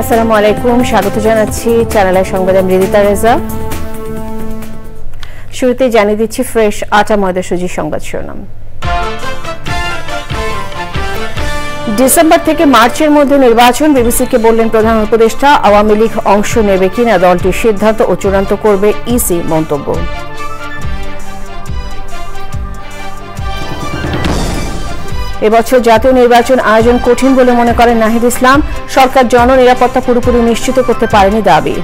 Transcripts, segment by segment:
আসসালামু আলাইকুম, স্বাগত জানাচ্ছি চ্যানেলের সংবাদে মৃদিতা রেজা। শুরুতে জানিয়ে দিচ্ছি ফ্রেশ আটা ময়দা সুজি সংবাদ শিরোনাম। ডিসেম্বর থেকে মার্চের মধ্যে নির্বাচন, বিবিসিকে বললেন প্রধান উপদেষ্টা। আওয়ামী লীগ অংশ নেবে কিনা দলটির সিদ্ধান্ত ও চূড়ান্ত করবে ইসি, মন্তব্য। এবছর জাতীয় নির্বাচন আয়োজন কঠিন বলে মনে করেন নাহিদ ইসলাম। সরকার জননিরাপত্তা পুরোপুরি নিশ্চিত করতে পারেনি দাবি।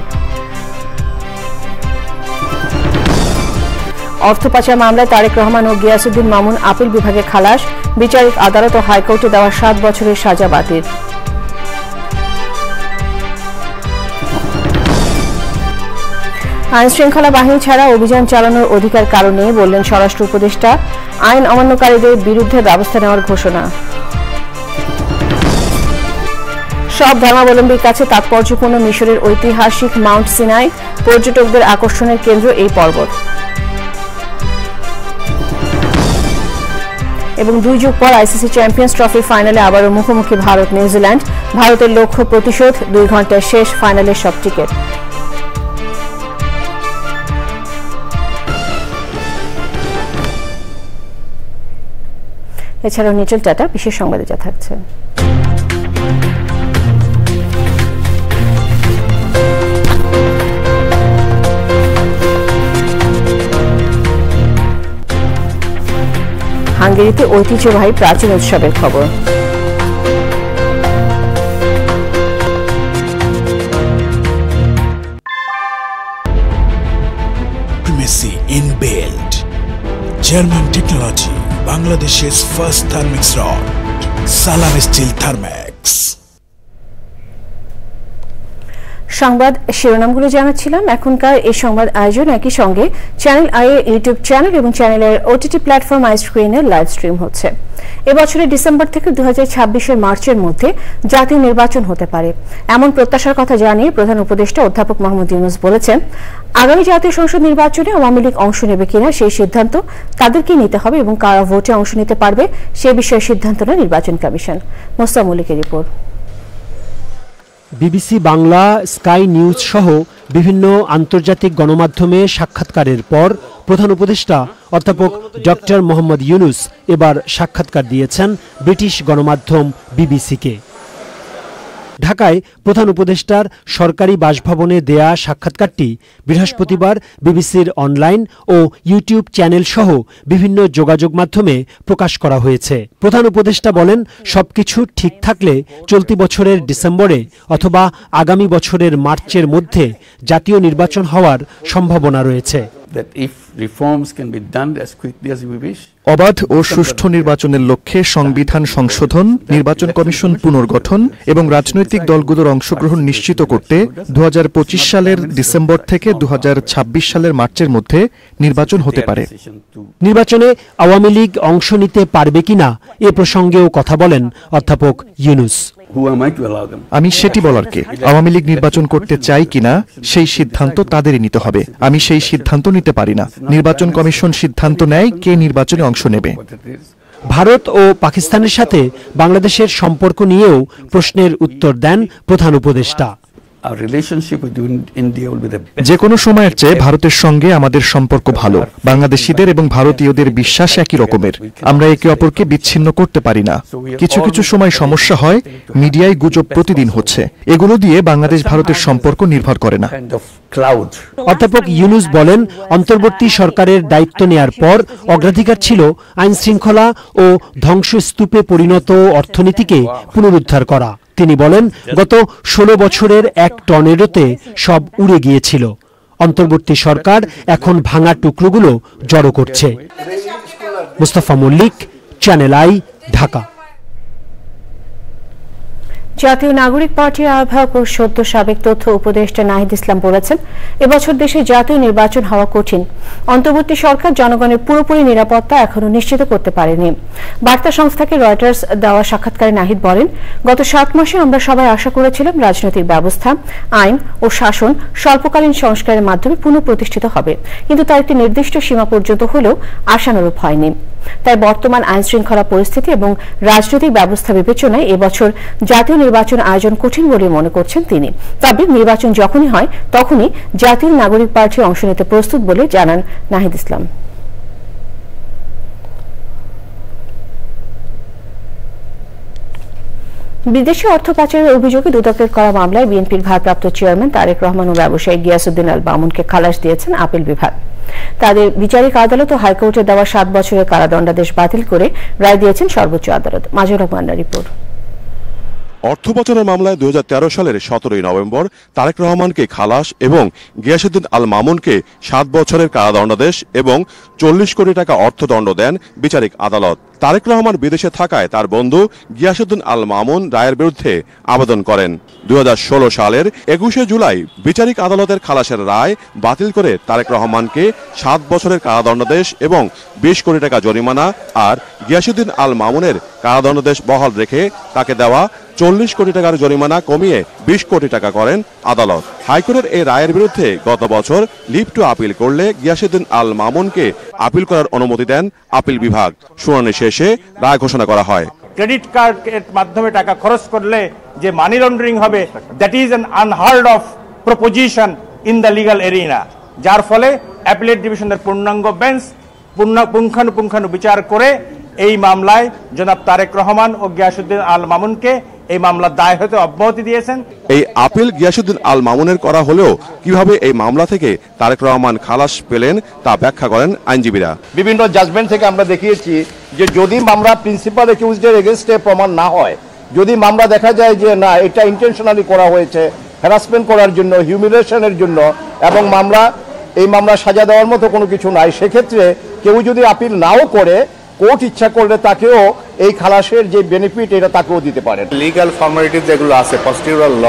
অর্থ পাচার মামলায় তারেক রহমান ও গিয়াসউদ্দিন মামুন আপিল বিভাগে খালাস। বিচারিক আদালত ও হাইকোর্টে দেওয়া 7 বছরের সাজা বাতিল। আইন শৃঙ্খলা বাহিনী ছাড়া অভিযান চালানোর অধিকার কারণে বললেন স্বরাষ্ট্র উপদেষ্টা। আইন অমান্যকারীদের বিরুদ্ধে ব্যবস্থা নেওয়ার ঘোষণা। সব ধর্মাবলম্বীর কাছে তাৎপর্যপূর্ণ মিশরের ঐতিহাসিক মাউন্ট সিনাই, পর্যটকদের আকর্ষণের কেন্দ্র এই পর্বত। এবং 2 যুগ পর আইসিসি চ্যাম্পিয়ন্স ট্রফি ফাইনালে আবারও মুখোমুখি ভারত নিউজিল্যান্ড। ভারতের লক্ষ্য প্রতিশোধ, 2 ঘন্টায় শেষ ফাইনালের সব টিকিট। এছাড়াও নিচল টাটা বিশেষ সংবাদে যা থাকছে। হাঙ্গেরিতে ঐতিহ্যবাহী প্রাচীন উৎসবের খবর। Primacy in build. German technology. Bangladesh's first Thermix rod. Salam Steel Thermix. সংবাদ শিরোনামগুলো জানাচ্ছিলাম। এখনকার এই সংবাদ আয়োজন একই সঙ্গে চ্যানেল আই এর ইউটিউব চ্যানেল এবং চ্যানেলের ওটিটি প্ল্যাটফর্ম আই স্ক্রিনে লাইভ স্ট্রিম হচ্ছে। এবছরের ডিসেম্বর থেকে 2026-এর মার্চের মধ্যে জাতীয় নির্বাচন হতে পারে, এমন প্রত্যাশার কথা জানিয়ে প্রধান উপদেষ্টা অধ্যাপক মোহাম্মদ ইউনূস বলেছেন, আগামী জাতীয় সংসদ নির্বাচনে আওয়ামী লীগ অংশ নেবে কিনা সেই সিদ্ধান্ত তাদেরকেই নিতে হবে এবং কারা ভোটে অংশ নিতে পারবে সে বিষয়ে সিদ্ধান্ত নেয় নির্বাচন কমিশন। মোস্তাক মল্লিকের report. BBC Bangla, sky news সহ বিভিন্ন আন্তর্জাতিক গণমাধ্যমে সাক্ষাৎকারের পর প্রধান উপদেষ্টা অধ্যাপক ডক্টর মোহাম্মদ ইউনূস এবার সাক্ষাৎকার দিয়েছেন ব্রিটিশ গণমাধ্যম বিবিসিকে। ঢাকায় প্রধান উপদেষ্টার সরকারি বাসভবনে দেয়া সাক্ষাৎকারটি বৃহস্পতিবার বিবিসির অনলাইন ও ইউটিউব চ্যানেল সহ বিভিন্ন যোগাযোগ মাধ্যমে প্রকাশ করা হয়েছে। প্রধান উপদেষ্টা বলেন, সবকিছু ঠিক থাকলে চলতি বছরের ডিসেম্বরে অথবা আগামী বছরের মার্চের মধ্যে জাতীয় নির্বাচন হওয়ার সম্ভাবনা রয়েছে। অবাধ ও সুষ্ঠু নির্বাচনের লক্ষ্যে সংবিধান সংশোধন, নির্বাচন কমিশন পুনর্গঠন এবং রাজনৈতিক দলগুলোর অংশগ্রহণ নিশ্চিত করতে 2025 সালের ডিসেম্বর থেকে 2026 সালের মার্চের মধ্যে নির্বাচন হতে পারে। নির্বাচনে আওয়ামী লীগ অংশ নিতে পারবে কিনা এ প্রসঙ্গেও কথা বলেন অধ্যাপক ইউনূস। আমি সেটি বলার কে? আওয়ামী লীগ নির্বাচন করতে চাই কিনা সেই সিদ্ধান্ত তাদেরই নিতে হবে। আমি সেই সিদ্ধান্ত নিতে পারি না। নির্বাচন কমিশন সিদ্ধান্ত নেয় কে নির্বাচনে অংশ নেবে। ভারত ও পাকিস্তানের সাথে বাংলাদেশের সম্পর্ক নিয়েও প্রশ্নের উত্তর দেন প্রধান উপদেষ্টা। যে কোনো সময়ের চেয়ে ভারতের সঙ্গে আমাদের সম্পর্ক ভালো। বাংলাদেশিদের এবং ভারতীয়দের বিশ্বাস একই রকমের। আমরা একে অপরকে বিচ্ছিন্ন করতে পারি না। কিছু কিছু সময় সমস্যা হয়, মিডিয়ায় গুজব প্রতিদিন হচ্ছে, এগুলো দিয়ে বাংলাদেশ ভারতের সম্পর্ক নির্ভর করে না। অধ্যাপক ইউনূস বলেন, অন্তর্বর্তী সরকারের দায়িত্ব নেয়ার পর অগ্রাধিকার ছিল আইন শৃঙ্খলা ও ধ্বংসস্তূপে পরিণত অর্থনীতিকে পুনরুদ্ধার করা। তিনি বলেন, গত 16 বছরের এক টর্নেডোতে সব উড়ে গিয়েছিল। অন্তর্বর্তী সরকার এখন ভাঙা টুকরোগুলো জড়ো করছে। Mustafa Mallik, channel I, Dhaka. জাতীয় নাগরিক পার্টির আহ্বায়ক ও সদ্য সাবেক তথ্য উপদেষ্টা নাহিদ ইসলাম বলেছেন, এবছর দেশে জাতীয় নির্বাচন হওয়া কঠিন। অন্তর্বর্তী সরকার জনগণের পুরোপুরি নিরাপত্তা এখনো নিশ্চিত করতে পারেনি। বার্তা সংস্থাকে রয়টার্স দেওয়া সাক্ষাৎকারে নাহিদ বলেন, গত 7 মাসে আমরা সবাই আশা করেছিলাম রাজনৈতিক ব্যবস্থা, আইন ও শাসন স্বল্পকালীন সংস্কারের মাধ্যমে পুনঃপ্রতিষ্ঠিত হবে, কিন্তু তার একটি নির্দিষ্ট সীমা পর্যন্ত হলেও আশানুরূপ হয়নি। তাই বর্তমান আইন শৃঙ্খলা পরিস্থিতি এবং রাজনৈতিক ব্যবস্থা বিবেচনায় এবছর জাতীয় নির্বাচন আয়োজন কঠিন বলে মনে করছেন তিনি। তবে নির্বাচন যখনই হয় তখনই জাতীয় নাগরিক পার্টি অংশ নিতে প্রস্তুত বলে জানান নাহিদ ইসলাম। বিদেশি অর্থ পাচারের অভিযোগে দুদকের করা মামলায় বিএনপির ভারপ্রাপ্ত চেয়ারম্যান তারেক রহমান ও ব্যবসায়ী গিয়াসউদ্দিন আল মামুনকে খালাস দিয়েছেন আপিল বিভাগ। তাদের বিচারিক আদালত ও হাইকোর্টে দেওয়া 7 বছরের কারাদণ্ডাদেশ বাতিল করে রায় দিয়েছেন সর্বোচ্চ আদালত। মাজুর রহমানের রিপোর্ট। অর্থ পাচারের মামলায় 2013 সালের 17 নভেম্বর তারেক রহমানকে খালাস এবং গিয়াসউদ্দিন আল মামুনকে 7 বছরের কারাদণ্ডাদেশ এবং 40 কোটি টাকা অর্থদণ্ড দেন বিচারিক আদালত। তারেক রহমান বিদেশে থাকায় তার বন্ধু গিয়াসউদ্দিন আল মামুন রায়ের বিরুদ্ধে আবেদন করেন। 2016 সালের 21 জুলাই বিচারিক আদালতের খালাসের রায় বাতিল করে তারেক রহমানকে 7 বছরের কারাদণ্ডাদেশ এবং 20 কোটি টাকা জরিমানা আর গিয়াসউদ্দিন আল মামুনের কারাদণ্ডাদেশ বহাল রেখে তাকে দেওয়া 40 কোটি টাকার জরিমানা কমিয়ে 20 কোটি টাকা করেন আদালত। হাইকোর্টের এই রায়ের বিরুদ্ধে গত বছর লিভ টু আপিল করলে গিয়াসউদ্দিন আল মামুনকে আপিল করার অনুমতি দেন আপিল বিভাগ। শুনানি শেষে রায় ঘোষণা করা হয়। ক্রেডিট কার্ডের মাধ্যমে টাকা খরচ করলে যে মানি লন্ডারিং হবে, that is an unheard of proposition in the legal arena, যার ফলে অ্যাপিলেট ডিভিশনের পূর্ণাঙ্গ বেঞ্চ পুঙ্খানুপুঙ্খানু বিচার করে এই মামলায় জনাব তারেক রহমান ও গিয়াসউদ্দিন আল মামুনকে এই মামলার দায় হতে অব্যাহতি দিয়েছেন। এই আপিল গিয়াসউদ্দিন আল মামুনের করা হলেও কিভাবে এই মামলা থেকে তারেক রহমান খালাস পেলেন তা ব্যাখ্যা করেন আইনজীবীরা। বিভিন্ন জাজমেন্ট থেকে আমরা দেখিয়েছি যে যদি মামলা প্রিন্সিপাল অ্যাকিউজডের এগেইনস্টে প্রমাণ না হয়, যদি মামলা দেখা যায় যে না এটা ইন্টেনশনালি করা হয়েছে হ্যারাসমেন্ট করার জন্য, হিউমিলিয়েশনের জন্য, এবং এই মামলা সাজা দেওয়ার মতো কোনো কিছু নাই, সেক্ষেত্রে কেউ যদি আপিল নাও করে কোর্ট ইচ্ছা করলে তাকেও এই খালাসের যে বেনিফিট এটা তাকেও দিতে পারে। লিগ্যাল ফর্মালিটিস যেগুলো আছে প্রসিডিউরাল ল,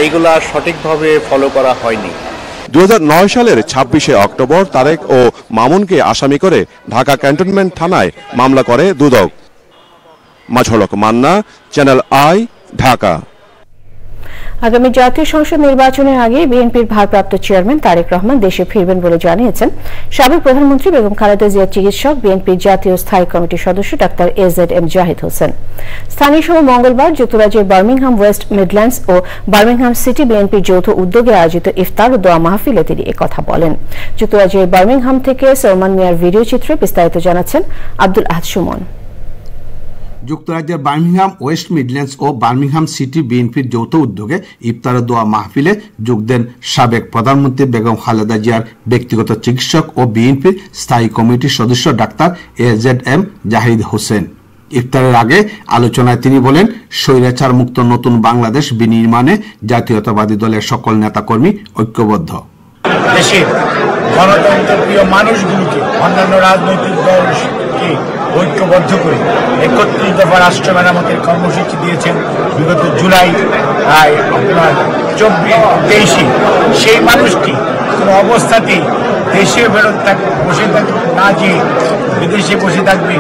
এইগুলা সঠিকভাবে ফলো করা হয়নি। 2009 সালের 26 অক্টোবর তারেক ও মামুনকে আসামি করে ঢাকা ক্যান্টনমেন্ট থানায় মামলা করে দুদক। মাজহুর হক মান্না, চ্যানেল আই, ঢাকা। আগামী জাতীয় সংসদ নির্বাচনের আগে বিএনপির ভারপ্রাপ্ত চেয়ারম্যান তারেক রহমান দেশে ফিরবেন বলে জানিয়েছেন সাবেক প্রধানমন্ত্রী বেগম খালেদা জিয়ার চিকিৎসক, বিএনপির জাতীয় স্থায়ী কমিটির সদস্য ডাক্তার AZM জাহিদ হোসেন। স্থানীয় সময় মঙ্গলবার যুক্তরাজ্যের বার্মিংহাম ওয়েস্ট মিডল্যান্ডস ও বার্মিংহাম সিটি বিএনপির যৌথ উদ্যোগে আয়োজিত ইফতার ও দোয়া মাহফিলে তিনি একথা বলেন। যুক্তরাজ্যের বার্মিংহাম থেকে সলমান মিয়ার ভিডিও চিত্রে বিস্তারিত জানাচ্ছেন আব্দুল আহাদ সুমন। যুক্তরাজ্যের বার্মিংহাম ওয়েস্ট মিডল্যান্ডস ও বার্মিংহাম সিটি বিএনপির যৌথ উদ্যোগে ইফতার ও দোয়া মাহফিলে যোগ দেন সাবেক প্রধানমন্ত্রী বেগম খালেদা জিয়ার ব্যক্তিগত চিকিৎসক ও বিএনপির স্থায়ী কমিটির সদস্য ডাক্তার AZM জাহিদ হোসেন। ইফতারের আগে আলোচনায় তিনি বলেন, স্বৈরাচার মুক্ত নতুন বাংলাদেশ বিনির্মাণে জাতীয়তাবাদী দলের সকল নেতাকর্মী ঐক্যবদ্ধ। দেশের গণতন্ত্রপ্রিয় মানুষগুলোকে, অন্যান্য রাজনৈতিক দলকে ঐক্যবদ্ধ করে 31 দফা রাষ্ট্র মেরামতের কর্মসূচি দিয়েছেন বিগত জুলাই 24-23। সেই মানুষটি কোনো অবস্থাতেই দেশে বসে থাকবে না, যে বিদেশে বসে থাকবে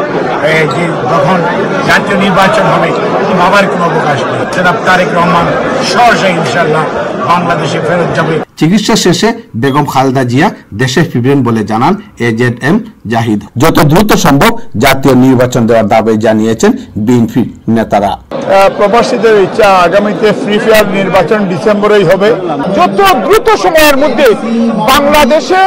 যে যখন জাতীয় নির্বাচন হবে ভাবার কোনো অবকাশ নেই। জনাব তারেক রহমান সহসা ইনশাআল্লাহ বাংলাদেশে ফেরত যাবে। চিকিৎসা শেষে বেগম খালেদা জিয়া দেশে ফিরবেন বলে জানান AZM জাহিদ। যত দ্রুত সম্ভব জাতীয় নির্বাচন দেওয়ার দাবি জানিয়েছেন বিএনপি নেতারা। প্রবাসীদের ইচ্ছা আগামীতে ফ্রি ফেয়ার নির্বাচন ডিসেম্বরেই হবে। যত দ্রুত সময়ের মধ্যে বাংলাদেশে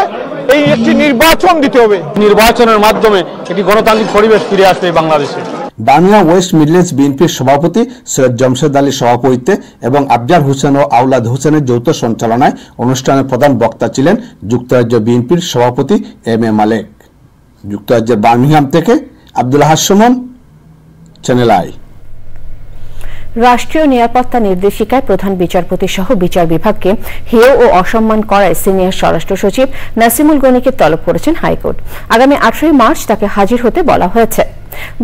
এই একটি নির্বাচন দিতে হবে। নির্বাচনের মাধ্যমে একটি গণতান্ত্রিক পরিবেশ ফিরে আসবে বাংলাদেশে। বার্মিংহাম ওয়েস্ট মিডল্যান্ডস বিএনপির সভাপতি সৈয়দ জমশেদ আলীর সভাপতিত্বে এবং আফজার হোসেন ও আওলাদ হোসেনের যৌথ সঞ্চালনায় অনুষ্ঠানের প্রধান বক্তা ছিলেন যুক্তরাজ্য বিএনপির সভাপতি MA মালেক। যুক্তরাজ্যের বার্মিংহাম থেকে আব্দুল আহাদ সুমন, চ্যানেল আই। রাষ্ট্রীয় নিরাপত্তা নির্দেশিকায় প্রধান বিচারপতি সহ বিচার বিভাগকে হেয় ও অসম্মান করায় সিনিয়র স্বরাষ্ট্র সচিব নাসিমুল গনিকে তলব করেছেন হাইকোর্ট। আগামী 18 মার্চ তাকে হাজির হতে বলা হয়েছে।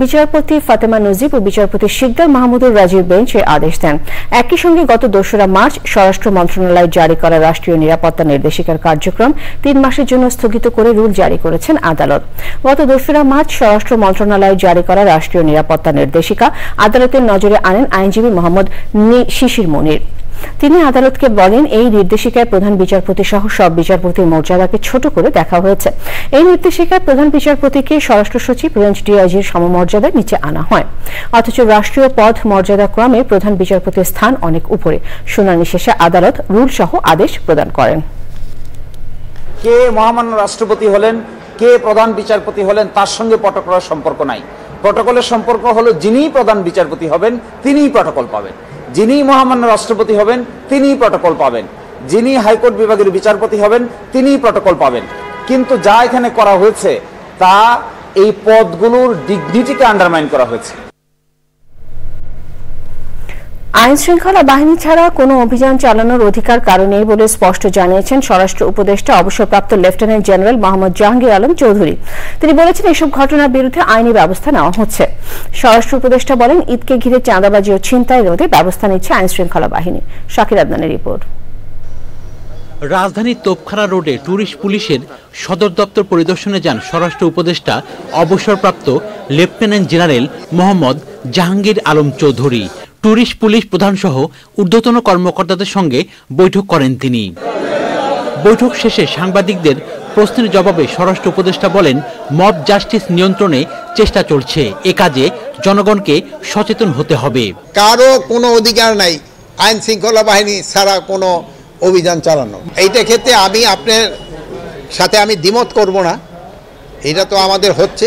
বিচারপতি ফাতেমা নজিব ও বিচারপতি শিকদার মাহমুদুর রাজির বেঞ্চ এর আদেশ দেন। একই সঙ্গে গত 2 মার্চ স্বরাষ্ট্র মন্ত্রণালয় জারি করা রাষ্ট্রীয় নিরাপত্তা নির্দেশিকার কার্যক্রম 3 মাসের জন্য স্থগিত করে রুল জারি করেছেন আদালত। গত 2 মার্চ স্বরাষ্ট্র মন্ত্রণালয় জারি করা রাষ্ট্রীয় নিরাপত্তা নির্দেশিকা আদালতের নজরে আনেন আইনজীবী মোহাম্মদ শিশির মনির। তিনি আদালতকে বলেন, এই নির্দেশিকায় প্রধান বিচারপতি সহ সব বিচারপতির মর্যাদাকে ছোট করে দেখা হয়েছে। এই নির্দেশিকায় প্রধান বিচারপতিকে স্বরাষ্ট্র সচিব, রেঞ্জ ডিআইজির সমমর্যাদার নিচে আনা হয়, অথচ রাষ্ট্রীয় পদ মর্যাদা ক্রমে প্রধান বিচারপতির স্থান অনেক উপরে। শুনানি শেষে আদালত রুল সহ আদেশ প্রদান করেন। কে মহামান্য রাষ্ট্রপতি হলেন, কে প্রধান বিচারপতি হলেন, তার সঙ্গে প্রটোকলের সম্পর্ক নাই। প্রটোকলের সম্পর্ক হলো যিনিই প্রধান বিচারপতি হবেন তিনিই প্রটোকল পাবেন, যিনিই মহামান্য রাষ্ট্রপতি হবেন তিনিই প্রটোকল পাবেন, যিনি হাইকোর্ট বিভাগের বিচারপতি হবেন তিনিই প্রটোকল পাবেন। কিন্তু যা এখানে করা হয়েছে তা এই পদগুলোর ডিগনিটিকে আন্ডারমাইন করা হয়েছে। আইন শৃঙ্খলা বাহিনী ছাড়া কোনো অভিযান চালানোর অধিকার কারো নেই বলে স্পষ্ট জানিয়েছেন স্বরাষ্ট্র উপদেষ্টা অবসরপ্রাপ্ত লেফটেন্যান্ট জেনারেল মোহাম্মদ জাহাঙ্গীর আলম চৌধুরী। তিনি বলেছেন, এসব ঘটনার বিরুদ্ধে আইনি ব্যবস্থা নেওয়া হচ্ছে। স্বরাষ্ট্র উপদেষ্টা বলেন, ঈদকে ঘিরে চাঁদাবাজি ও ছিনতাই রোধে ব্যবস্থা নিচ্ছে আইন শৃঙ্খলা বাহিনী। শাকির আদনানের রিপোর্ট। রাজধানীর তোপখানা রোডে ট্যুরিস্ট পুলিশের সদর দপ্তর পরিদর্শনে যান স্বরাষ্ট্র উপদেষ্টা অবসরপ্রাপ্ত lieutenant general Mohammad Jahangir Alam Chowdhury. Tourist police প্রধান সহ ঊর্ধ্বতন কর্মকর্তাদের সঙ্গে বৈঠক করেন তিনি। বৈঠক শেষে সাংবাদিকদের প্রশ্নের জবাবে স্বরাষ্ট্র উপদেষ্টা বলেন, মব জাস্টিস নিয়ন্ত্রণে চেষ্টা চলছে। এ কাজে জনগণকে সচেতন হতে হবে। কারো কোনো অধিকার নাই আইন শৃঙ্খলা বাহিনী ছাড়া কোনো অভিযান চালানো। এইটা ক্ষেত্রে আমি আপনার সাথে আমি দ্বিমত করব না, এটা তো আমাদের হচ্ছে,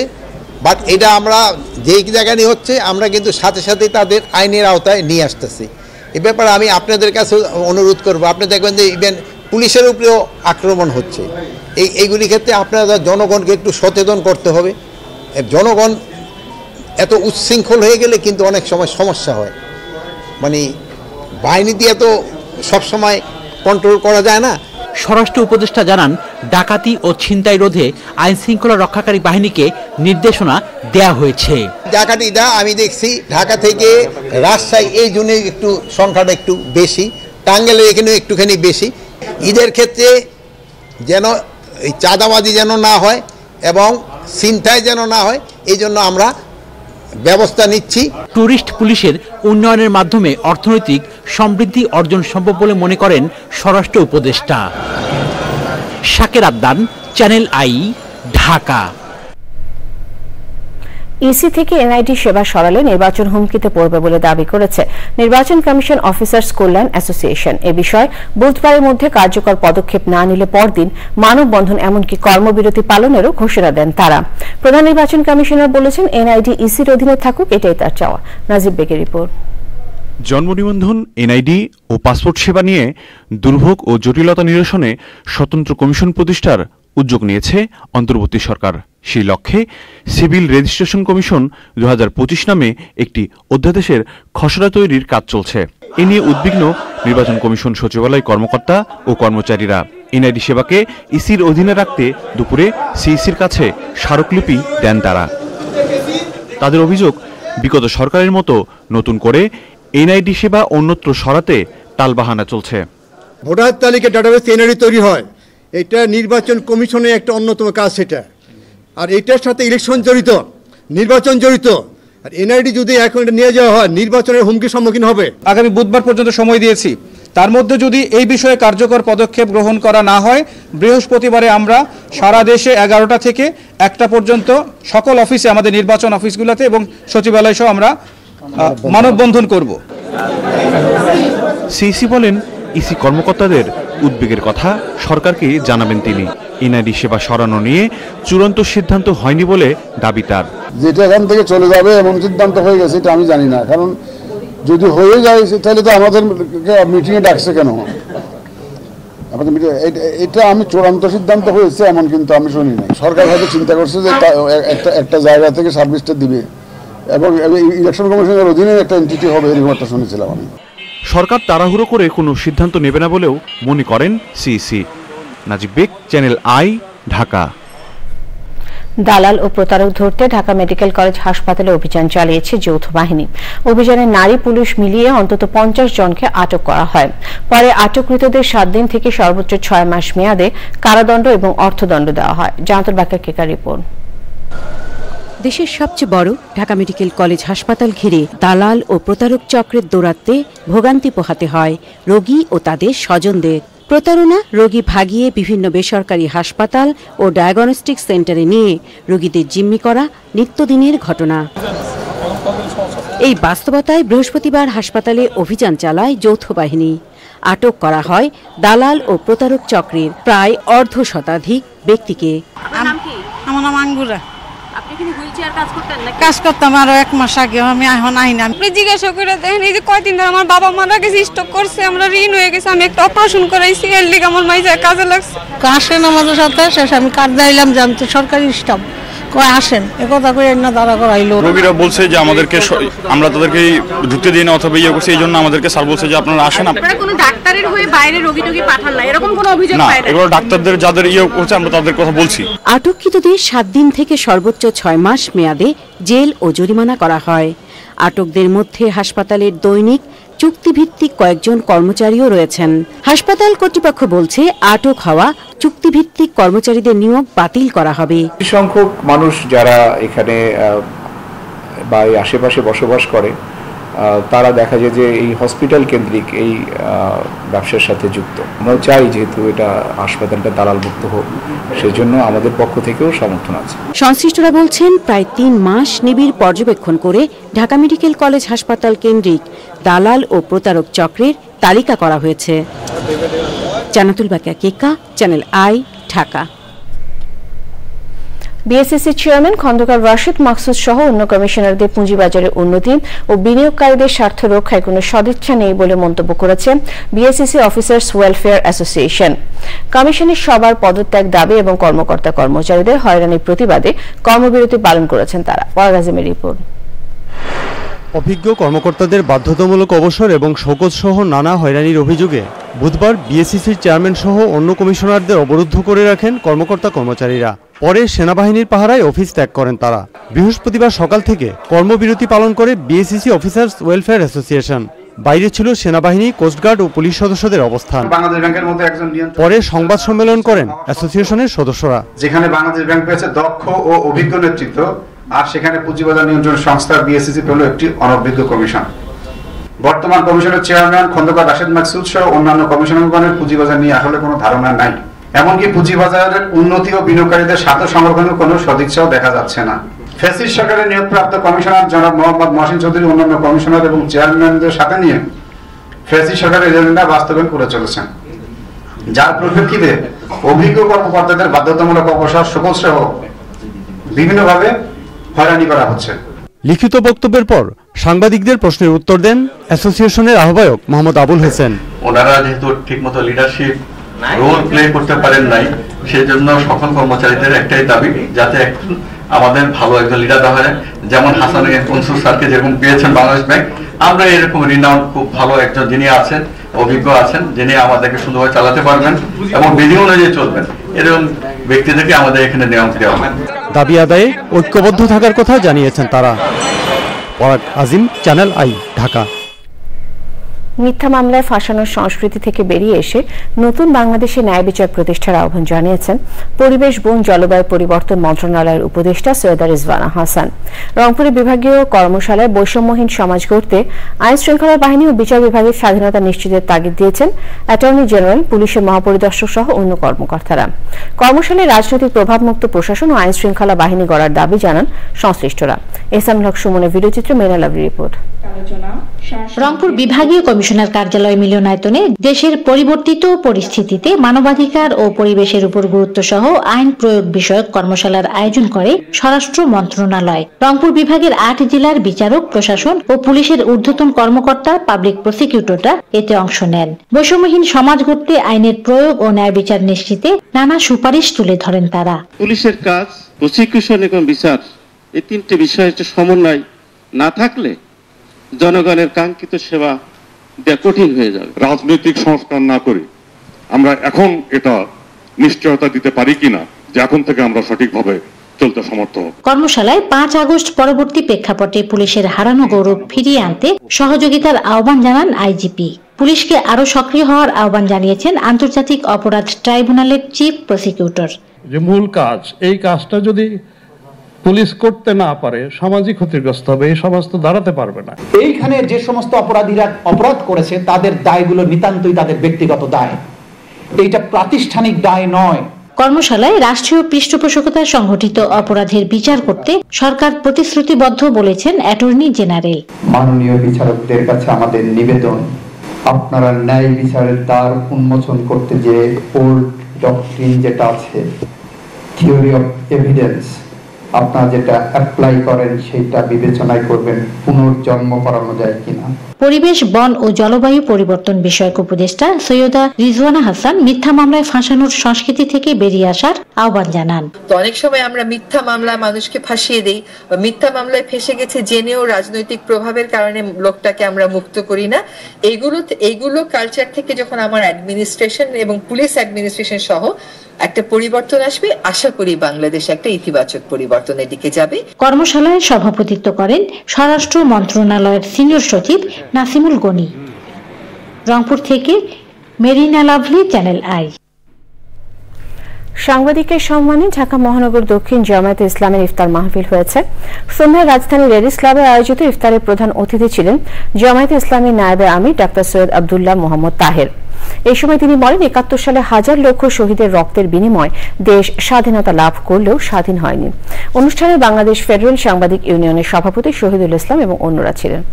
বাট এটা আমরা যেই জায়গায় নিয়ে হচ্ছে আমরা কিন্তু সাথে সাথে তাদের আইনের আওতায় নিয়ে আসতেছি। এ ব্যাপারে আমি আপনাদের কাছে অনুরোধ করব, আপনি দেখবেন যে ইভেন পুলিশের উপরেও আক্রমণ হচ্ছে। এইগুলি ক্ষেত্রে আপনারা জনগণকে একটু সচেতন করতে হবে। জনগণ এত উচ্ছৃঙ্খল হয়ে গেলে কিন্তু অনেক সময় সমস্যা হয়, মানে বাহিনী দিয়ে তো সবসময় কন্ট্রোল করা যায় না। স্বরাষ্ট্র উপদেষ্টা জানান, ডাকাতি ও ছিনতাই রোধে আইন শৃঙ্খলা রক্ষাকারী বাহিনীকে নির্দেশনা দেয়া হয়েছে। ডাকাতিটা আমি দেখছি ঢাকা থেকে রাজশাহী এই জন্য একটু সংখ্যাটা একটু বেশি, টাঙ্গাইলের এখানেও একটুখানি বেশি। ঈদের ক্ষেত্রে যেন এই চাঁদাবাজি যেন না হয় এবং ছিনতাই যেন না হয়, এই জন্য আমরা ব্যবস্থা নিচ্ছি। ট্যুরিস্ট পুলিশের উন্নয়নের মাধ্যমে অর্থনৈতিক সমৃদ্ধি অর্জন সম্ভব বলে মনে করেন স্বরাষ্ট্র উপদেষ্টা। Shakir Adnan, channel I, Dhaka. EC থেকে এনআইডি সেবা সরালে নির্বাচন হুমকিতে পড়বে বলে দাবি করেছে নির্বাচন কমিশন অফিসার্স কল্যাণ অ্যাসোসিয়েশন। এ বিষয়ে বুধবারের মধ্যে কার্যকর পদক্ষেপ না নিলে পরদিন মানববন্ধন এমনকি কর্মবিরতি পালনেরও ঘোষণা দেন তারা। প্রধান নির্বাচন কমিশনার বলেছেন, এনআইডি ইসির অধীনে থাকুক, এটাই তার চাওয়া। নাজিব বেগের রিপোর্ট। জন্ম নিবন্ধন, এনআইডি ও পাসপোর্ট সেবা নিয়ে দুর্ভোগ ও জটিলতা নিরসনে স্বতন্ত্র কমিশন প্রতিষ্ঠার উদ্যোগ নিয়েছে অন্তর্বর্তী সরকার। সেই লক্ষ্যে সিভিল রেজিস্ট্রেশন কমিশন 2025 নামে একটি অধ্যাদেশের খসড়া তৈরির কাজ চলছে। এ নিয়ে উদ্বিগ্ন নির্বাচন কমিশন সচিবালয় কর্মকর্তা ও কর্মচারীরা। এনআইডি সেবাকে ইসির অধীনে রাখতে দুপুরে সিইসির কাছে স্মারকলিপি দেন তারা। তাদের অভিযোগ, বিগত সরকারের মতো নতুন করে এনআইডি সেবা অন্যত্র সরাতে টালবাহানা চলছে। ভোটার তালিকা ডাটাবেস এনআইডি তৈরি হয়, এটা নির্বাচন কমিশনের একটা অন্যতম কাজ সেটা, আর এটার সাথে ইলেকশন জড়িত, নির্বাচন জড়িত। আর এনআইডি যদি এখন এটা নিয়ে যাওয়া হয়, নির্বাচনের হুমকির সম্মুখীন হবে। আগামী বুধবার পর্যন্ত সময় দিয়েছি, তার মধ্যে যদি এই বিষয়ে কার্যকর পদক্ষেপ গ্রহণ করা না হয়, বৃহস্পতিবারে আমরা সারা দেশে 11টা থেকে 1টা পর্যন্ত সকল অফিসে, আমাদের নির্বাচন অফিসগুলোতে এবং সচিবালয় সহ আমরা মানববন্ধন করব। সিইসি বলেন, ইসি কর্মকর্তাদের উদ্বেগের কথা সরকারকে জানাবেন তিনি। এনআইডি সেবা সরানো নিয়ে চূড়ান্ত সিদ্ধান্ত হয়নি বলে দাবি তার। যেটা এখান থেকে চলে যাবে এমন সিদ্ধান্ত হয়ে গেছে এটা আমি জানি না, কারণ যদি হয়ে যায় তাহলে তো আমাদের মিটিংয়ে ডাকছে কেন? আমাদের এটা আমি চূড়ান্ত সিদ্ধান্ত হয়েছে এমন কিন্তু আমি শুনি নাই। সরকার হয়তো চিন্তা করছে যে একটা জায়গা থেকে সার্ভিসটা দিবে এবং ইলেকশন কমিশনের অধীনে একটা এন্টিটি হবে, এরকম একটা শুনেছিলাম আমি। সরকার তাড়াহুড়ো করে কোনো সিদ্ধান্ত নেবে না বলেও মনে করেন CEC. Najib beg, channel I, Dhaka. দালাল ও প্রতারক ধরতে ঢাকা মেডিকেল কলেজ হাসপাতালে অভিযান চালিয়েছে যৌথ বাহিনী। অভিযানে নারী পুলিশ মিলিয়ে অন্তত 50 জনকে আটক করা হয়। পরে আটককৃতদের 7 দিন থেকে সর্বোচ্চ 6 মাস মেয়াদে কারাদণ্ড এবং অর্থদণ্ড দেওয়া হয়। জানাতুল বাকের কেকার রিপোর্ট। দেশের সবচেয়ে বড় ঢাকা মেডিকেল কলেজ হাসপাতাল ঘিরে দালাল ও প্রতারক চক্রের দৌরাত্মে ভোগান্তি পোহাতে হয় রোগী ও তাদের স্বজনদের। প্রতারণা, রোগী ভাগিয়ে বিভিন্ন বেসরকারি হাসপাতাল ও ডায়াগনস্টিক সেন্টারে নিয়ে রোগীদের জিম্মি করা নিত্যদিনের ঘটনা। এই বাস্তবতায় বৃহস্পতিবার হাসপাতালে অভিযান চালায় যৌথ বাহিনী। আটক করা হয় দালাল ও প্রতারক চক্রের প্রায় অর্ধশতাধিক ব্যক্তিকে। আমার নাম আঙ্গুরা। আপনি কি হুইলচেয়ার কাজ করতেন নাকি? কাজ করতাম আরো 1 মাস আগে, আমি এখন আই না। আপনি জিজ্ঞাসা করে দেখেন, এই যে কয়দিন ধরে আমার বাবা মারা গেছে, স্ট্রোক করছে, আমরা ঋণ হয়ে গেছে, আমি একটা অপারেশন করাইছি, এর লিগে আমার মাইজা কাজে লাগছে। আসেন আমাদের সাথে, শেষ আমি কার্ড দিলাম, জানতো সরকারি স্টাফ কয় আসেন, একথা করে না দাঁড়া করাইলো। রোগীরা বলছে যে আমাদেরকে আমরা তাদেরকে ঢুকতে দিই না অথবা ইয়ে করছি, এই জন্য আমাদেরকে স্যার বলছে যে আপনারা আসেন। আপনারা কোনো ডাক্তারের হয়ে বাইরে রোগী টুগী পাঠান না, এরকম কোনো অভিযোগ না? পাই না। এগুলো ডাক্তারদের যাদের ইয়ে করছে আমরা তাদের কথা বলছি। আটককৃতদের 7 দিন থেকে সর্বোচ্চ 6 মাস মেয়াদে জেল ও জরিমানা করা হয়। আটকদের মধ্যে হাসপাতালের দৈনিক চুক্তিভিত্তিক কয়েকজন কর্মচারীও রয়েছেন। হাসপাতাল কর্তৃপক্ষ বলছে আটক হওয়া চুক্তিভিত্তিক কর্মচারীদের নিয়োগ বাতিল করা হবে। সংখ্যক মানুষ যারা এখানে বা এই আশেপাশে বসবাস করে তারা দেখা যায় যে এই হসপিটাল কেন্দ্রিক এই ব্যবসার সাথে যুক্ত। আমরা চাই যেহেতু এটা হাসপাতালটা দালাল মুক্ত হোক, সেজন্য আমাদের পক্ষ থেকেও সমর্থন আছে। সংশ্লিষ্টরা বলছেন প্রায় 3 মাস নিবিড় পর্যবেক্ষণ করে ঢাকা মেডিকেল কলেজ হাসপাতাল কেন্দ্রিক দালাল ও প্রতারক চক্রের তালিকা করা হয়েছে। Jannatul Bakiya Keka, channel I, Dhaka. BSEC chairman Khandakar Rashid Maksud সহ অন্য কমিশনারদের পুঁজিবাজারের উন্নতি ও বিনিয়োগকারীদের স্বার্থ রক্ষায় কোনো সদিচ্ছা নেই বলে মন্তব্য করেছে বিএসইসি অফিসার্স ওয়েলফেয়ার অ্যাসোসিয়েশন। কমিশনের সবার পদত্যাগ দাবি এবং কর্মকর্তা কর্মচারীদের হয়রানির প্রতিবাদে কর্মবিরতি পালন করেছেন তারা। ওয়ার আজমের রিপোর্ট। অভিজ্ঞ কর্মকর্তাদের বাধ্যতামূলক অবসর এবং শোকজ সহ নানা হয়রানির অভিযোগে বুধবার বিএসইসির চেয়ারম্যান সহ অন্য কমিশনারদের অবরুদ্ধ করে রাখেন কর্মকর্তা কর্মচারীরা। পরে সেনাবাহিনীর পাহারায় অফিস ত্যাগ করেন তারা। বৃহস্পতিবার সকাল থেকে কর্মবিরতি পালন করে বিএসইসি অফিসার্স ওয়েলফেয়ার অ্যাসোসিয়েশন। বাইরে ছিল সেনাবাহিনী, কোস্টগার্ড ও পুলিশ সদস্যদের অবস্থান। বাংলাদেশ ব্যাংকের মধ্যে একজন পরে সংবাদ সম্মেলন করেন অ্যাসোসিয়েশনের সদস্যরা। যেখানে বাংলাদেশ ব্যাংক পেয়েছে দক্ষ ও অভিজ্ঞ নেতৃত্ব, আর সেখানে পুঁজিবাজার নিয়ন্ত্রণ সংস্থা বিএসইসি পেল একটি অনভিজ্ঞ কমিশন। বর্তমান কমিশনের চেয়ারম্যান খন্দকার রাশিদ মাকসুদ সহ অন্যান্য কমিশনারগণের পুঁজিবাজার নিয়ে আসলে কোনো ধারণা নাই। এমনকি পুঁজিবাজারের উন্নতি ও বিনিয়োগকারীদের স্বার্থ সংরক্ষণের কোনো সদিচ্ছাও দেখা যাচ্ছে না। ফ্যাসিস্ট সরকারের নিয়োগপ্রাপ্ত কমিশনার জনাব মোহাম্মদ মহসিন চৌধুরী অন্যান্য কমিশনার এবং চেয়ারম্যানদের সাথে নিয়ে ফ্যাসিস্ট সরকারের এজেন্ডা বাস্তবায়ন করে চলেছেন, যার পরিপ্রেক্ষিতে অভিজ্ঞ কর্মকর্তাদের বাধ্যতামূলক অবসর, শোকজ সহ বিভিন্নভাবে হয়রানি করা হচ্ছে। লিখিত বক্তব্যের পর সাংবাদিকদের প্রশ্নের উত্তর দেন অ্যাসোসিয়েশনের আহ্বায়ক মোহাম্মদ আবুল হোসেন। ওনারা যেহেতু ঠিকমতো লিডারশিপ রোল প্লে করতে পারেন নাই, সেজন্য সকল কর্মচারীদের একটাই দাবি, যাতে আমাদের ভালো একজন লিডার দেওয়া হয়, যেমন হাসান কনসুল স্যারকে যেরকম পেয়েছেন বাংলাদেশ ব্যাংক, আমরা এরকম রিনাউন্ড খুব ভালো একজন যিনি আছেন, অভিজ্ঞ আছেন, যিনি আমাদেরকে সুন্দরভাবে চালাতে পারবেন এবং বিধি অনুযায়ী চলবেন, এরকম ব্যক্তিদেরকে আমাদের এখানে নিয়োগ দেওয়া হয়। দাবি আদায়ে ঐক্যবদ্ধ থাকার কথা জানিয়েছেন তারা। পরাগ আজিম, চ্যানেল আই, ঢাকা। মিথ্যা মামলায় ফাঁসানোর সংস্কৃতি থেকে বেরিয়ে এসে নতুন বাংলাদেশে ন্যায় বিচার প্রতিষ্ঠার আহ্বান জানিয়েছেন পরিবেশ, বন, জলবায়ু পরিবর্তন মন্ত্রণালয়ের উপদেষ্টা সৈয়দা রিজওয়ানা হাসান। রংপুরে বিভাগীয় কর্মশালায় বৈষম্যহীন সমাজ গড়তে আইন শৃঙ্খলা বাহিনী ও বিচার বিভাগের স্বাধীনতা নিশ্চিতের তাগিদ দিয়েছেন অ্যাটর্নি জেনারেল, পুলিশের মহাপরিদর্শক সহ অন্য কর্মকর্তারা। কর্মশালায় রাজনৈতিক প্রভাবমুক্ত প্রশাসন ও আইন শৃঙ্খলা বাহিনী গড়ার দাবি জানান সংশ্লিষ্টরা। এহসানুল হক সুমনের ভিডিওচিত্রে মেনালাভি রিপোর্ট। রংপুর বিভাগীয় কমিশনার কার্যালয় মিলনায়তনে দেশের পরিবর্তিত পরিস্থিতিতে মানবাধিকার ও পরিবেশের উপর গুরুত্ব সহ আইন প্রয়োগ বিষয়ক কর্মশালার আয়োজন করে স্বরাষ্ট্র মন্ত্রণালয়। রংপুর বিভাগের 8 জেলার বিচারক, প্রশাসন ও পুলিশের ঊর্ধ্বতন কর্মকর্তা, পাবলিক প্রসিকিউটররা এতে অংশ নেন। বৈষম্যহীন সমাজ গড়তে আইনের প্রয়োগ ও ন্যায় বিচার নিশ্চিতে নানা সুপারিশ তুলে ধরেন তারা। পুলিশের কাজ, প্রসিকিউশন এবং বিচার, এই 3টে বিষয়ের সমন্বয় না থাকলে জনগণের কাঙ্ক্ষিত সেবা দেওয়া কঠিন হয়ে যাবে। রাজনৈতিক সংস্কার না করে আমরা এখন এটা নিশ্চয়তা দিতে পারি কিনা যে এখন থেকে আমরা সঠিকভাবে চলতে সমর্থ হব। কর্মশালায় 5 আগস্ট পরবর্তী প্রেক্ষাপটে পুলিশের হারানো গৌরব ফিরিয়ে আনতে সহযোগিতার আহ্বান জানান আইজিপি। পুলিশকে আরো সক্রিয় হওয়ার আহ্বান জানিয়েছেন আন্তর্জাতিক অপরাধ ট্রাইব্যুনালের চিফ প্রসিকিউটর। যে মূল কাজ, এই কাজটা যদি পুলিশ করতে না পারে সামাজিক ক্ষতিগ্রস্ত হবে, এই সমাজ তো দাঁড়াতে পারবে না। এইখানে যে সমস্ত অপরাধীরা অপরাধ করেছে তাদের দায়গুলো নিতান্তই তাদের ব্যক্তিগত দায়, এইটা প্রাতিষ্ঠানিক দায় নয়। কর্মশালায় রাষ্ট্রীয় পৃষ্ঠপোষকতায় সংঘটিত অপরাধের বিচার করতে সরকার প্রতিশ্রুতিবদ্ধ বলেছেন অ্যাটর্নি জেনারেল। মাননীয় বিচারকদের কাছে আমাদের নিবেদন, আপনারা ন্যায় বিচারের দ্বার উন্মোচন করতে যে ওল্ড ডক্ট্রিন যেটা আছে, থিওরি অফ এভিডেন্স, আপনারা যেটা অ্যাপ্লাই করেন সেটা বিবেচনায় করবেন পুনর্জন্ম করানো যায় কিনা। পরিবেশ, বন ও জলবায়ু পরিবর্তন বিষয়ক উপদেষ্টা সৈয়দা রিজওয়ানা হাসান মিথ্যা মামলায় ফাঁসানোর সংস্কৃতি থেকে বেরিয়ে আসার আহ্বান জানান। তো অনেক সময় আমরা মিথ্যা মামলায় মানুষকে ফাঁসিয়ে দেই, মিথ্যা মামলায় ফেঁসে গেছে জেনেও রাজনৈতিক প্রভাবের কারণে লোকটাকে আমরা মুক্ত করি না। এইগুলো কালচার থেকে যখন আমার অ্যাডমিনিস্ট্রেশন এবং পুলিশ অ্যাডমিনিস্ট্রেশন সহ একটা পরিবর্তন আসবে, আশা করি বাংলাদেশ একটা ইতিবাচক পরিবর্তনের দিকে যাবে। কর্মশালায় সভাপতিত্ব করেন স্বরাষ্ট্র মন্ত্রণালয়ের সিনিয়র সচিব নাসিমুল গনি। রংপুর থেকে মেরিনা লাভলি, চ্যানেল আই। সাংবাদিকের সম্মানে ঢাকা মহানগর দক্ষিণ জামায়াতে ইসলামের ইফতার মাহফিল হয়েছে। সন্ধ্যায় রাজধানীর লেডিস ক্লাবে আয়োজিত ইফতারের প্রধান অতিথি ছিলেন জামায়াতে ইসলামী নায়েবে আমির ডাক্তার সৈয়দ আব্দুল্লাহ মোহাম্মদ তাহের। এই সময় তিনি বলেন, ৭১ সালে হাজার লক্ষ শহীদের রক্তের বিনিময় দেশ স্বাধীনতা লাভ করলেও স্বাধীন হয়নি। অনুষ্ঠানে বাংলাদেশ ফেডারেল সাংবাদিক ইউনিয়নের সভাপতি শহীদুল ইসলাম এবং অন্যরা ছিলেন।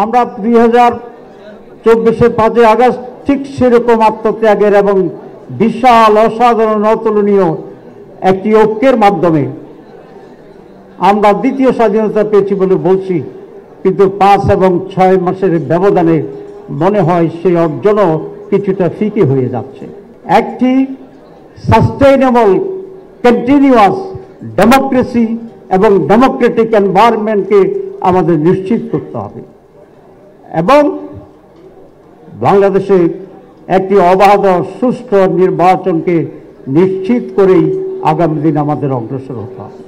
আমরা 2024 5 আগস্ট ঠিক সেরকম আত্মত্যাগের এবং বিশাল অসাধারণ অতুলনীয় একটি ঐক্যের মাধ্যমে আমরা দ্বিতীয় স্বাধীনতা পেয়েছি বলে বলছি, কিন্তু 5 এবং 6 মাসের ব্যবধানে মনে হয় সেই অর্জনও কিছুটা ফিকে হয়ে যাচ্ছে। একটি সাস্টেইনেবল কন্টিনিউয়াস ডেমোক্রেসি এবং ডেমোক্রেটিক এনভায়রনমেন্টকে আমাদের নিশ্চিত করতে হবে এবং বাংলাদেশে একটি অবাধ সুষ্ঠু নির্বাচনকে নিশ্চিত করেই আগামী দিন আমাদের অগ্রসর হতে হবে।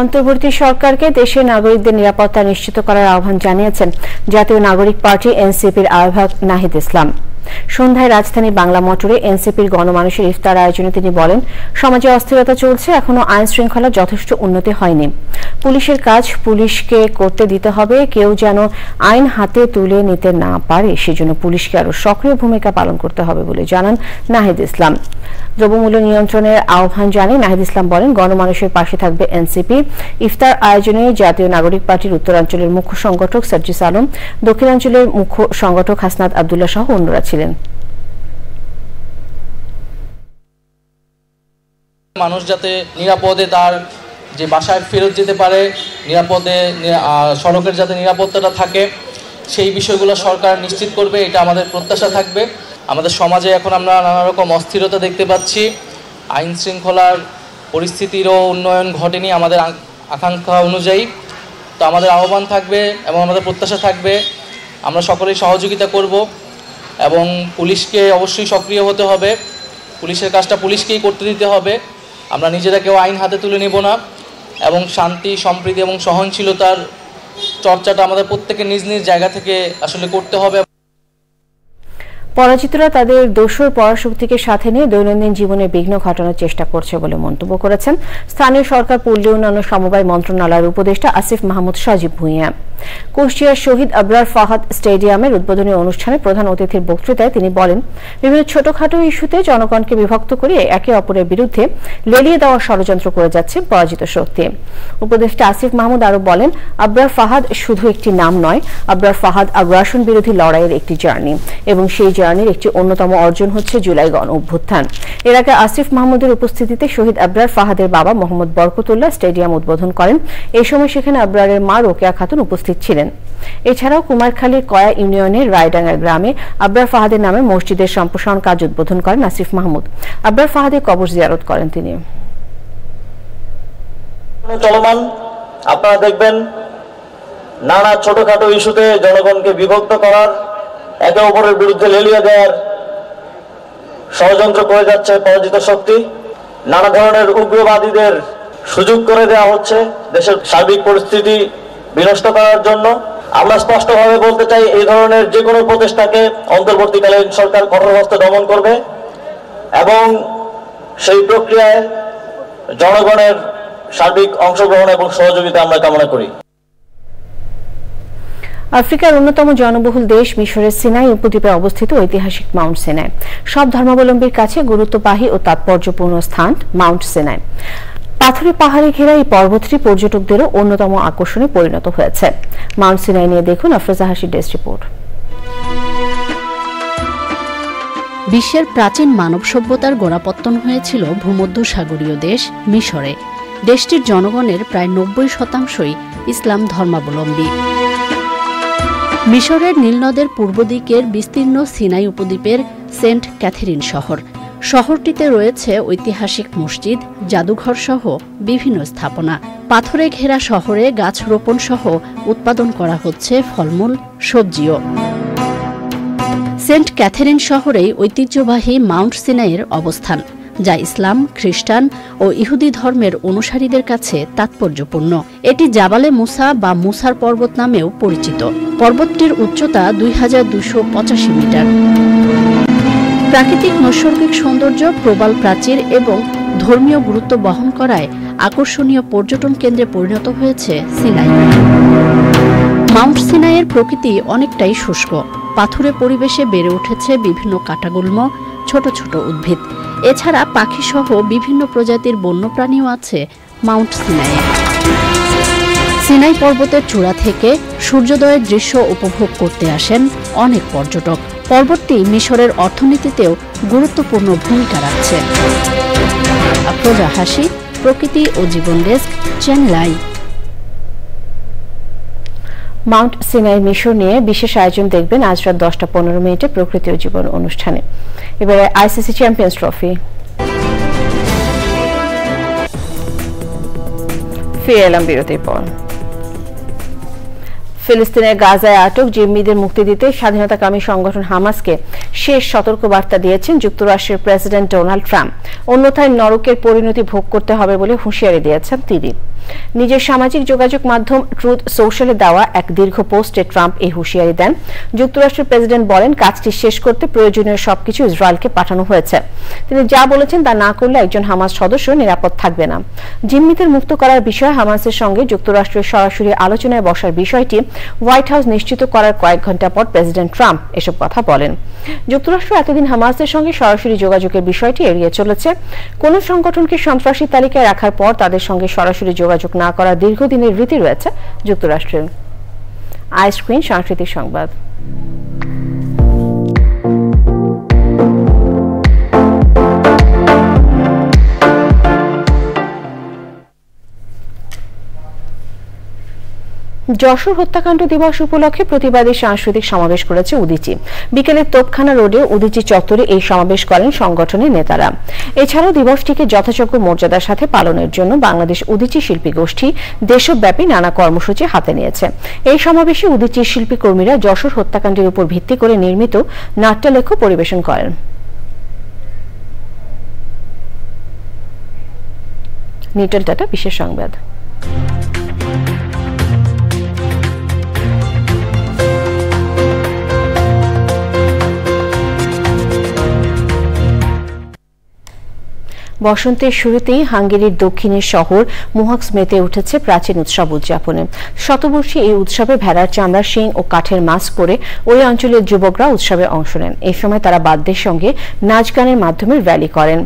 অন্তর্বর্তী সরকারকে দেশের নাগরিকদের নিরাপত্তা নিশ্চিত করার আহ্বান জানিয়েছেন জাতীয় নাগরিক পার্টি এনসিপির আহ্বায়ক নাহিদ ইসলাম। সন্ধ্যায় রাজধানী বাংলা মোটরে এনসিপির গণমানুষের ইফতার আয়োজনে তিনি বলেন, সমাজে অস্থিরতা চলছে, এখনো আইন শৃঙ্খলা যথেষ্ট উন্নতি হয়নি। পুলিশের কাজ পুলিশকে করতে দিতে হবে, কেউ যেন আইন হাতে তুলে নিতে না পারে সেজন্য পুলিশকে আরো সক্রিয় ভূমিকা পালন করতে হবে বলে জানান নাহিদ ইসলাম। দ্রব্যমূল্য নিয়ন্ত্রণের আহ্বান জানিয়ে নাহিদ ইসলাম বলেন, গণমানুষের পাশে থাকবে এনসিপি। ইফতার আয়োজনে জাতীয় নাগরিক পার্টির উত্তরাঞ্চলের মুখ্য সংগঠক সার্জিস আলম, দক্ষিণাঞ্চলের মুখ্য সংগঠক হাসনাত আব্দুল্লাহ সহ অন্যরা ছিলেন। মানুষ যাতে নিরাপদে তার যে বাসায় ফেরত যেতে পারে, নিরাপদে সড়কের যাতে নিরাপত্তাটা থাকে, সেই বিষয়গুলো সরকার নিশ্চিত করবে, এটা আমাদের প্রত্যাশা থাকবে। আমাদের সমাজে এখন আমরা নানা রকম অস্থিরতা দেখতে পাচ্ছি, আইন শৃঙ্খলার পরিস্থিতিরও উন্নয়ন ঘটেনি আমাদের আকাঙ্ক্ষা অনুযায়ী। তো আমাদের আহ্বান থাকবে এবং আমাদের প্রত্যাশা থাকবে আমরা সকলেই সহযোগিতা করব এবং পুলিশকে অবশ্যই সক্রিয় হতে হবে, পুলিশের কাজটা পুলিশকেই করতে দিতে হবে। আমরা নিজেরা কেউ আইন হাতে তুলে নেব না এবং শান্তি, সম্প্রীতি এবং সহনশীলতার চর্চাটা আমাদের প্রত্যেকের নিজ নিজ জায়গা থেকে আসলে করতে হবে। পরাজিতরা তাদের দোসর পরাশক্তিকে সাথে নিয়ে দৈনন্দিন জীবনে বিঘ্ন ঘটানোর চেষ্টা করছে বলে মন্তব্য করেছেন স্থানীয় সরকার, পল্লী উন্নয়ন সমবায় মন্ত্রণালয়ের উপদেষ্টা আসিফ মাহমুদ সজীব ভূঁইয়া। কুষ্টিয়ার শহীদ আবরার ফাহাদ স্টেডিয়ামের উদ্বোধনী অনুষ্ঠানে প্রধান অতিথির বক্তৃতায় তিনি বলেন, বিভিন্ন ছোটখাটো ইস্যুতে জনগণকে বিভক্ত করে একে অপরের বিরুদ্ধে লেলিয়ে দেওয়ার ষড়যন্ত্র করে যাচ্ছে পরাজিত শক্তি। উপদেষ্টা আসিফ মাহমুদ আরো বলেন, আবরার ফাহাদ শুধু একটি নাম নয়, আবরার ফাহাদ আগ্রাসন বিরোধী লড়াইয়ের একটি জার্নি এবং সেই জার্নির একটি অন্যতম অর্জন হচ্ছে জুলাই গণ অভ্যুত্থান। এর আগে আসিফ মাহমুদের উপস্থিতিতে শহীদ আবরার ফাহাদের বাবা মোহাম্মদ বরকতুল্লাহ স্টেডিয়াম উদ্বোধন করেন। এই সময় সেখানে আবরারের মা রোকেয়া খাতুন উপস্থিত ছিলেন। এছাড়াও কুমারখালীর কয়া ইউনিয়নের রায়ডাঙ্গা গ্রামে আবরার ফাহাদের নামে মসজিদের সম্প্রসারণ কাজ উদ্বোধন করেন আসিফ মাহমুদ। আবরার ফাহাদের কবর জিয়ারত করেন তিনি। চলমান আপনারা দেখবেন নানা ছোটখাটো ইস্যুতে জনগণকে বিভক্ত করার, একে অপরের বিরুদ্ধে লেলিয়ে দেওয়ার ষড়যন্ত্র করে যাচ্ছে পরাজিত শক্তি। নানা ধরনের উগ্রবাদীদের সুযোগ করে দেওয়া হচ্ছে দেশের সার্বিক পরিস্থিতি বিনষ্ট করার জন্য। আমরা স্পষ্টভাবে বলতে চাই, এই ধরনের যে কোনো প্রচেষ্টাকে অন্তর্বর্তীকালীন সরকার কঠোর হস্তে দমন করবে এবং সেই প্রক্রিয়ায় জনগণের সার্বিক অংশগ্রহণ এবং সহযোগিতা আমরা কামনা করি। আফ্রিকার অন্যতম জনবহুল দেশ মিশরের সিনাই উপদ্বীপে অবস্থিত ঐতিহাসিক মাউন্ট সিনাই সব ধর্মাবলম্বীর কাছে গুরুত্ববাহী ও তাৎপর্যপূর্ণ স্থান মাউন্ট সিনাই। পাথুরে পাহাড়ে ঘেরা এই পর্বতটি পর্যটকদেরও অন্যতম আকর্ষণে পরিণত হয়েছে। মাউন্ট সিনাই নিয়ে দেখুন আফরোজা হাসির ডেস্ক রিপোর্ট। বিশ্বের প্রাচীন মানব সভ্যতার গোড়াপত্তন হয়েছিল ভূমধ্যসাগরীয় দেশ মিশরে। দেশটির জনগণের প্রায় ৯০% ইসলাম ধর্মাবলম্বী। মিশরের নীলনদের পূর্ব দিকের বিস্তীর্ণ সিনাই উপদ্বীপের সেন্ট ক্যাথেরিন শহর। শহরটিতে রয়েছে ঐতিহাসিক মসজিদ, জাদুঘর সহ বিভিন্ন স্থাপনা। পাথরে ঘেরা শহরে গাছ রোপণ সহ উৎপাদন করা হচ্ছে ফলমূল, সবজিও। সেন্ট ক্যাথেরিন শহরেই ঐতিহ্যবাহী মাউন্ট সিনাইয়ের অবস্থান, যা ইসলাম, খ্রিস্টান ও ইহুদি ধর্মের অনুসারীদের কাছে তাৎপর্যপূর্ণ। এটি জাবালে মুসা বা মুসার পর্বত নামেও পরিচিত। পর্বতটির উচ্চতা ২২৮৫ মিটার। প্রাকৃতিক নৈসর্গিক সৌন্দর্য, প্রবাল প্রাচীর এবং ধর্মীয় গুরুত্ব বহন করায় আকর্ষণীয় পর্যটন কেন্দ্রে পরিণত হয়েছে সিনাই। মাউন্ট সিনাইয়ের প্রকৃতি অনেকটাই শুষ্ক। পাথুরে পরিবেশে বেড়ে উঠেছে বিভিন্ন কাঁটাগুল্ম, ছোট ছোট উদ্ভিদ। এছাড়া পাখিসহ বিভিন্ন প্রজাতির বন্যপ্রাণীও আছে মাউন্ট সিনাইয়ে। সিনাই পর্বতের চূড়া থেকে সূর্যোদয়ের দৃশ্য উপভোগ করতে আসেন অনেক পর্যটক। পর্বতটি মিশরের অর্থনীতিতেও গুরুত্বপূর্ণ ভূমিকা রাখছে। আফরোজা হাসি, প্রকৃতি ও জীবন desk, channel I. Mount Sinai মিশর নিয়ে বিশেষ আয়োজন দেখবেন আজ রাত 10:15 প্রকৃতি ও জীবন অনুষ্ঠানে। এবারে আইসিসি চ্যাম্পিয়ন্স ট্রফি। ফিরে এলাম বিরতির পর। ফিলিস্তিনের গাজায় আটক জিম্মিদের মুক্তি দিতে স্বাধীনতাকামী সংগঠন হামাসকে শেষ সতর্কবার্তা দিয়েছেন যুক্তরাষ্ট্রের প্রেসিডেন্ট ডোনাল্ড ট্রাম্প। অন্যথায় নরকের পরিণতি ভোগ করতে হবে বলে হুঁশিয়ারি দিয়েছেন তিনি। নিজের সামাজিক যোগাযোগ মাধ্যম ট্রুথ সোশ্যালে দেওয়া এক দীর্ঘ পোস্টে ট্রাম্প এই হুঁশিয়ারি দেন। যুক্তরাষ্ট্রের প্রেসিডেন্ট বলেন, কাজটি শেষ করতে প্রয়োজনীয় সবকিছু ইসরায়েলকে পাঠানো হয়েছে। তিনি যা বলেছেন তা না করলে একজন হামাস সদস্য নিরাপদ থাকবে না। জিম্মিদের মুক্ত করার বিষয়ে হামাসের সঙ্গে যুক্তরাষ্ট্রের সরাসরি আলোচনায় বসার বিষয়টি হোয়াইট হাউস নিশ্চিত করার কয়েক ঘণ্টা পর প্রেসিডেন্ট ট্রাম্প এসব কথা বলেন। যুক্তরাষ্ট্র এতদিন হামাসের সঙ্গে সরাসরি যোগাযোগের বিষয়টি এড়িয়ে চলেছে। কোন সংগঠনকে সন্ত্রাসী তালিকায় রাখার পর তাদের সঙ্গে সরাসরি যোগাযোগ না করার দীর্ঘদিনের রীতি রয়েছে যুক্তরাষ্ট্রের। আইস্ক্রিন সাংস্কৃতিক সংবাদ। যশোর হত্যাকাণ্ড দিবস উপলক্ষে প্রতিবাদী সাংস্কৃতিক সমাবেশ করেছে উদীচী। বিকেলে তোপখানা রোডে উদীচী চত্বরে এই সমাবেশ করেন সংগঠনের নেতারা। এছাড়াও দিবসটিকে যথাযোগ্য মর্যাদার সাথে পালনের জন্য বাংলাদেশ উদীচী শিল্পী গোষ্ঠী দেশব্যাপী নানা কর্মসূচি হাতে নিয়েছে। এই সমাবেশে উদীচীর শিল্পী কর্মীরা যশোর হত্যাকাণ্ডের উপর ভিত্তি করে নির্মিত নাট্যলেখ্য পরিবেশন করেন। নিটল টাটা বিশেষ সংবাদ। বসন্তের শুরুতেই হাঙ্গেরির দক্ষিণের শহর মোহাক্স মেতে উঠেছে প্রাচীন উৎসব উদযাপনে। শতবর্ষী এই উৎসবে ভেড়ার চামড়া, শিং ও কাঠের মাস্ক পরে ওই অঞ্চলের যুবকরা উৎসবে অংশ নেন। এই সময় তারা বাদ্যের সঙ্গে নাচ গানের মাধ্যমে র্যালি করেন।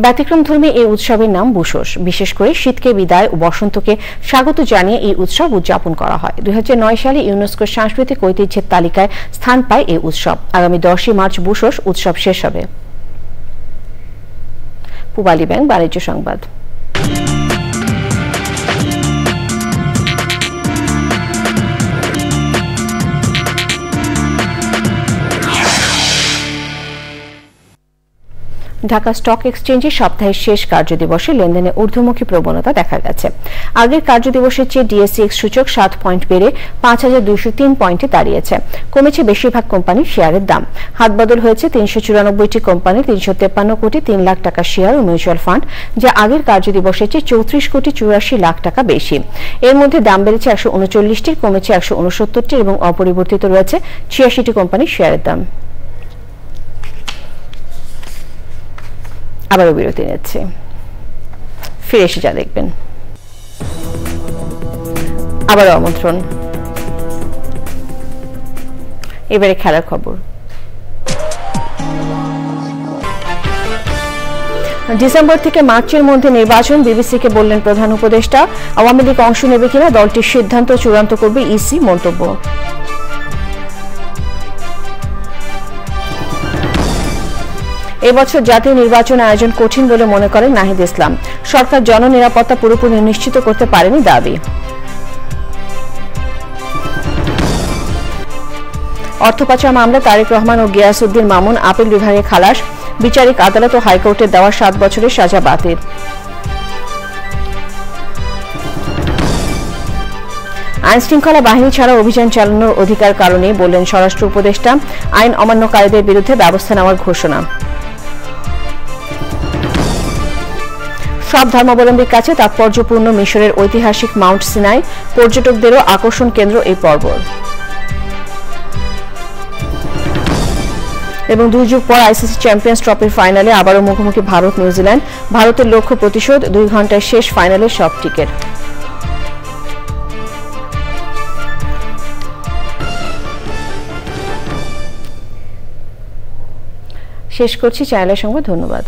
ব্যতিক্রমধর্মী এই উৎসবের নাম বুশোস। বিশেষ করে শীতকে বিদায় ও বসন্তকে স্বাগত জানিয়ে এই উৎসব উদযাপন করা হয়। 2009 সালে ইউনেস্কোর সাংস্কৃতিক ঐতিহ্যের তালিকায় স্থান পায় এই উৎসব। আগামী 10 মার্চ বুশোস উৎসব শেষ হবে। পূবালী ব্যাংক বাণিজ্য সংবাদ। ঢাকা স্টক এক্সচেঞ্জে সপ্তাহের শেষ কার্যদিবসে লেনদেনে ঊর্ধ্বমুখী প্রবণতা দেখা গেছে। আগের কার্যদিবসের চেয়ে ডিএসইএক্স সূচক 7 পয়েন্ট বেড়ে 5203 পয়েন্টে দাঁড়িয়েছে। কমেছে বেশিরভাগ কোম্পানির শেয়ারের দাম। হাতবদল হয়েছে 394টি কোম্পানির 353 কোটি 3 লাখ টাকা শেয়ার ও মিউচুয়াল ফান্ড, যা আগের কার্যদিবসের চেয়ে 34 কোটি 84 লাখ টাকা বেশি। এর মধ্যে দাম বেড়েছে 139টির, কমেছে 169টির এবং অপরিবর্তিত রয়েছে 86টি কোম্পানির শেয়ারের দাম। আবারও বিরতি নিচ্ছে, ফিরে এসে যা দেখবেন। আবারও আমন্ত্রণ। এবারে খেলার খবর। ডিসেম্বর থেকে মার্চের মধ্যে নির্বাচন, বিবিসিকে বললেন প্রধান উপদেষ্টা। আওয়ামী লীগ অংশ নেবে কিনা দলটির সিদ্ধান্ত চূড়ান্ত করবে ইসি, মন্তব্য। এবছর জাতীয় নির্বাচন আয়োজন কঠিন বলে মনে করেন নাহিদ ইসলাম। সরকার জননিরাপত্তা পুরোপুরি নিশ্চিত করতে পারেনি দাবি। অর্থ পাচার মামলা তারেক রহমান ও গিয়াসউদ্দিন মামুন আপিল বিভাগে খালাস। বিচারিক আদালত ও হাইকোর্টের দেওয়া 7 বছরের সাজা বাতিল। আইনশৃঙ্খলা বাহিনী ছাড়া অভিযান চালানোর অধিকার কারণে বললেন স্বরাষ্ট্র উপদেষ্টা। আইন অমান্যকারীদের বিরুদ্ধে ব্যবস্থা নেওয়ার ঘোষণা। সব ধর্মাবলম্বীর কাছে তাৎপর্যপূর্ণ মিশরের ঐতিহাসিক মাউন্ট সিনাই, পর্যটকদেরও আকর্ষণ কেন্দ্র এই পর্বত। এবং 2 যুগ পর আইসিসি চ্যাম্পিয়ন্স ট্রফির ফাইনালে আবারও মুখোমুখি ভারত নিউজিল্যান্ড। ভারতের লক্ষ্য প্রতিশোধ, 2 ঘন্টায় শেষ ফাইনালের সব টিকিট। শেষ করছি চ্যানেলের সঙ্গে, ধন্যবাদ।